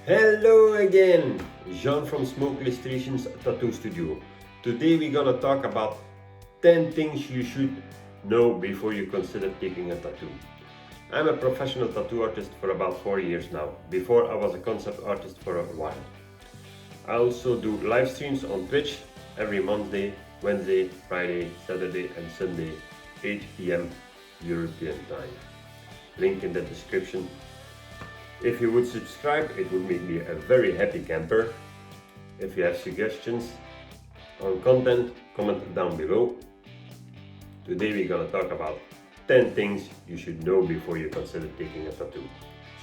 Hello again, Jean from Smoke Illustrations Tattoo Studio. Today we're gonna talk about 10 things you should know before you consider taking a tattoo. I'm a professional tattoo artist for about 4 years now. Before I was a concept artist for a while. I also do live streams on Twitch every Monday, Wednesday, Friday, Saturday and Sunday, 8 p.m. European time. Link in the description. If you would subscribe, it would make me a very happy camper. If you have suggestions on content, comment down below. Today we're gonna talk about 10 things you should know before you consider taking a tattoo.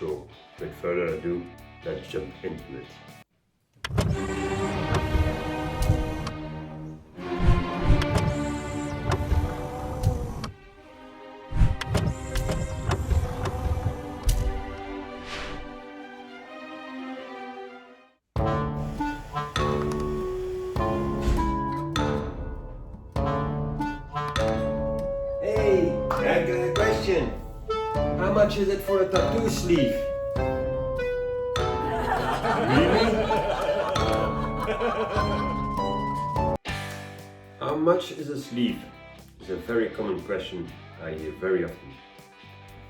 So, with further ado, let's jump into it. Hey, I got a question. How much is it for a tattoo sleeve? Really? How much is a sleeve? Is a very common question I hear very often.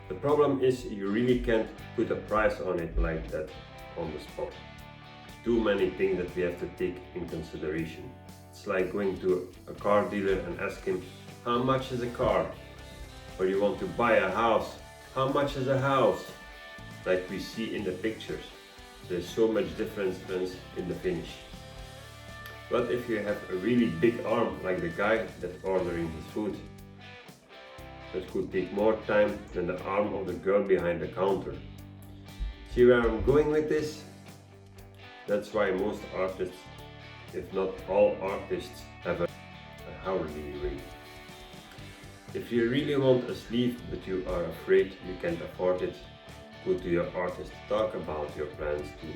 The problem is you really can't put a price on it like that on the spot. Too many things that we have to take in consideration. It's like going to a car dealer and ask him, how much is a car? Or you want to buy a house, how much is a house? Like we see in the pictures. There's so much difference in the finish. But if you have a really big arm like the guy that's ordering his food, that could take more time than the arm of the girl behind the counter. See where I'm going with this? That's why most artists, if not all artists, have a hourly rate. If you really want a sleeve but you are afraid you can't afford it, go to your artist, talk about your plans too.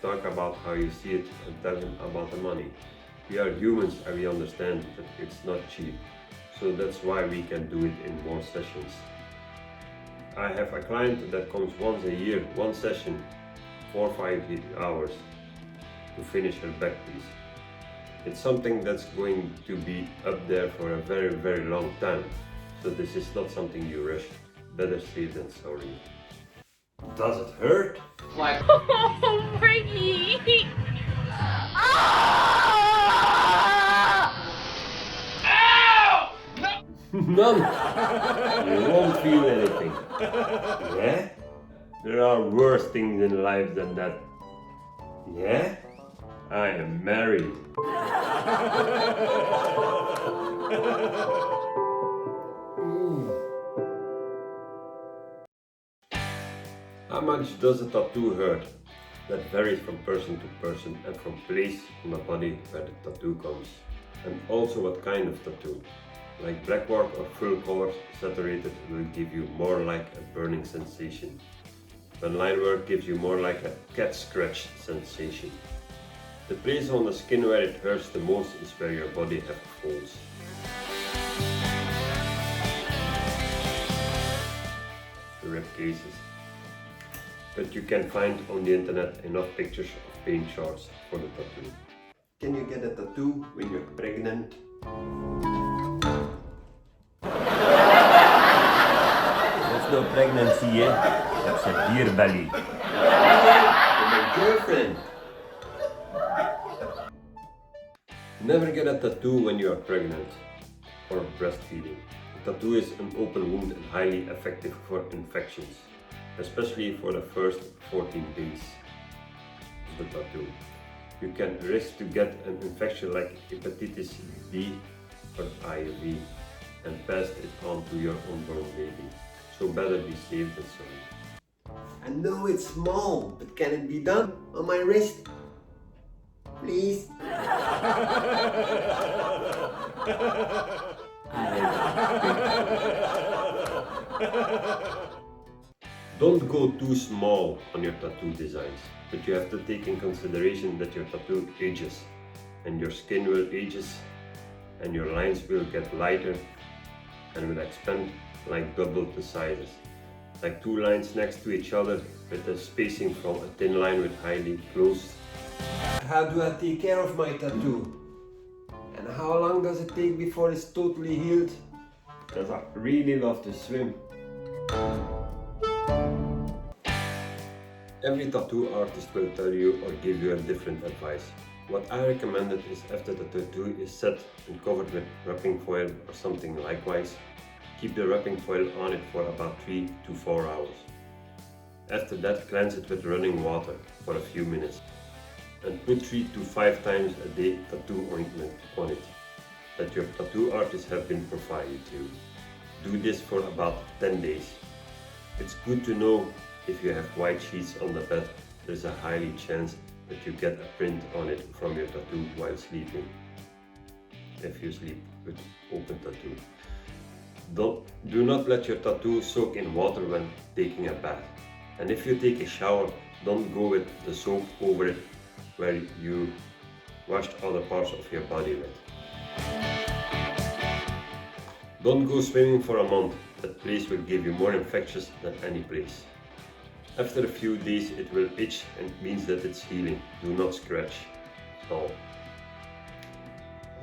Talk about how you see it and tell him about the money. We are humans and we understand that it's not cheap. So that's why we can do it in more sessions. I have a client that comes once a year, one session, 4 or 5 hours to finish her back piece. It's something that's going to be up there for a very, very long time. So this is not something you rush. Better safe than sorry. Does it hurt? Like, Oh, Ricky! None. You won't feel anything. Yeah? There are worse things in life than that. Yeah? I am married. How much does a tattoo hurt? That varies from person to person and from place on the body where the tattoo comes. And also what kind of tattoo. Like black work or full color saturated will give you more like a burning sensation. When line work gives you more like a cat scratch sensation. The place on the skin where it hurts the most is where your body has folds. The rib cases. But you can find on the internet enough pictures of paint charts for the tattoo. Can you get a tattoo when you're pregnant? That's no pregnancy, eh? That's a beer belly. For my girlfriend. Never get a tattoo when you are pregnant or breastfeeding. A tattoo is an open wound and highly effective for infections, especially for the first 14 days of the tattoo. You can risk to get an infection like hepatitis B or IV and pass it on to your unborn baby. So better be safe than sorry. I know it's small, but can it be done on my wrist? Please? Don't go too small on your tattoo designs, but you have to take in consideration that your tattoo ages, and your skin will ages, and your lines will get lighter and will expand like double the sizes. like two lines next to each other with a spacing from a thin line with highly closed. How do I take care of my tattoo? And how long does it take before it's totally healed? Because I really love to swim. Every tattoo artist will tell you or give you a different advice. What I recommended is after the tattoo is set and covered with wrapping foil or something likewise, keep the wrapping foil on it for about 3 to 4 hours. After that, cleanse it with running water for a few minutes and put 3 to 5 times a day tattoo ointment on it that your tattoo artist have been provided to. Do this for about 10 days. It's good to know if you have white sheets on the bed, there's a highly chance that you get a print on it from your tattoo while sleeping. If you sleep with open tattoo. Do not let your tattoo soak in water when taking a bath. And if you take a shower, don't go with the soap over it where you washed other parts of your body with. Don't go swimming for a month, that place will give you more infections than any place. After a few days it will itch and means that it's healing. Do not scratch at all.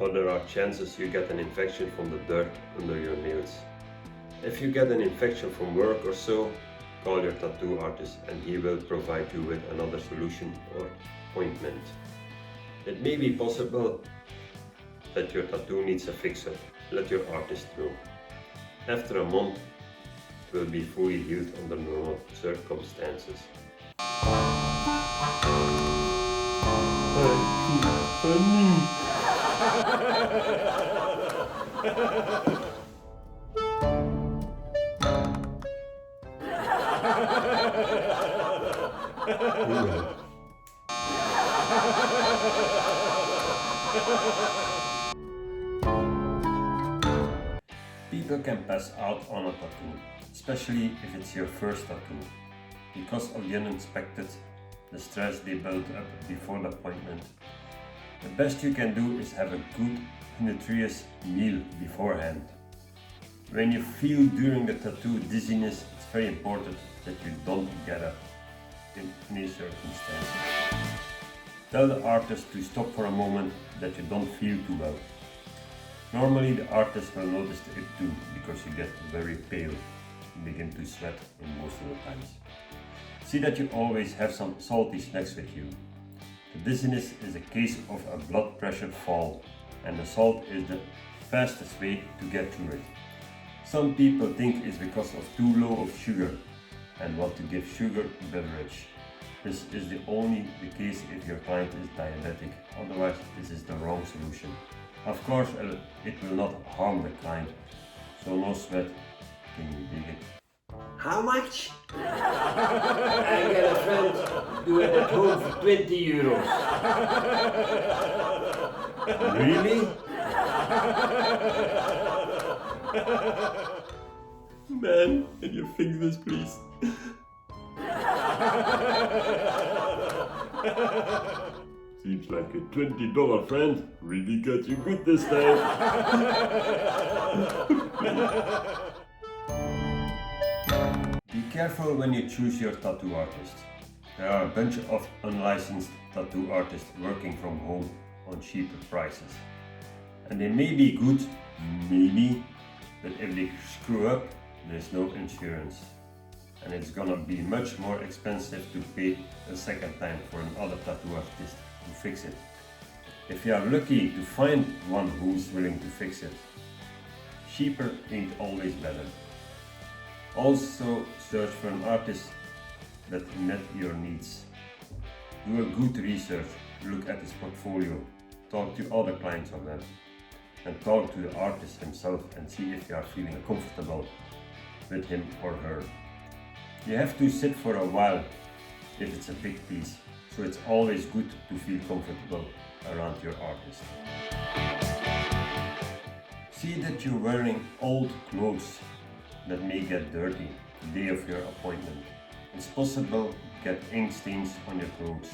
Or there are chances you get an infection from the dirt under your nails. If you get an infection from work or so, call your tattoo artist and he will provide you with another solution or ointment. It may be possible that your tattoo needs a fix-up. Let your artist know. After a month, it will be fully healed under normal circumstances. People can pass out on a tattoo, especially if it's your first tattoo. Because of the unexpected, the stress they build up before the appointment. The best you can do is have a good, nutritious meal beforehand. When you feel during the tattoo dizziness, it's very important that you don't get up in any circumstance. Tell the artist to stop for a moment that you don't feel too well. Normally the artist will notice it too, because you get very pale and begin to sweat in most of the times. See that you always have some salty snacks with you. The dizziness is a case of a blood pressure fall, and the salt is the fastest way to get through it. Some people think it's because of too low of sugar and want to give sugar beverage. This is only the case if your client is diabetic, otherwise this is the wrong solution. Of course, it will not harm the client, so no sweat. Can you dig it? How much? I got a friend do it at home for 20 euros. Really? Man, can you fix this please? Seems like a $20 friend really got you good this time. Be careful when you choose your tattoo artist. There are a bunch of unlicensed tattoo artists working from home on cheaper prices. And they may be good, maybe, but if they screw up, there's no insurance. And it's gonna be much more expensive to pay a second time for another tattoo artist to fix it. If you are lucky to find one who's willing to fix it, cheaper ain't always better. Also search for an artist that met your needs. Do a good research, look at his portfolio, talk to other clients of them, and talk to the artist himself and see if you are feeling comfortable with him or her. You have to sit for a while if it's a big piece, so it's always good to feel comfortable around your artist. See that you're wearing old clothes that may get dirty the day of your appointment. It's possible to get ink stains on your clothes.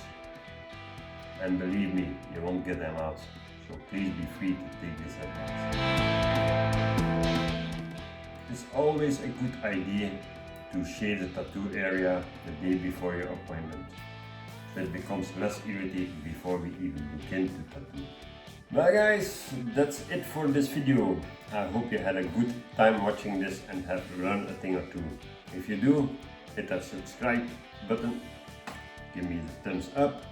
And believe me, you won't get them out, so please be free to take this advice. It's always a good idea to shave the tattoo area the day before your appointment, so it becomes less irritating before we even begin to tattoo. Well guys, that's it for this video. I hope you had a good time watching this and have learned a thing or two. If you do, hit that subscribe button, give me the thumbs up,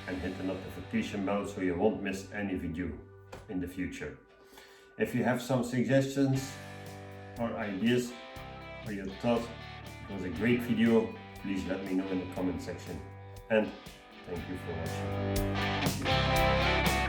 and hit the notification bell so you won't miss any video in the future. If you have some suggestions or ideas, or you thought it was a great video, please let me know in the comment section. And thank you for watching.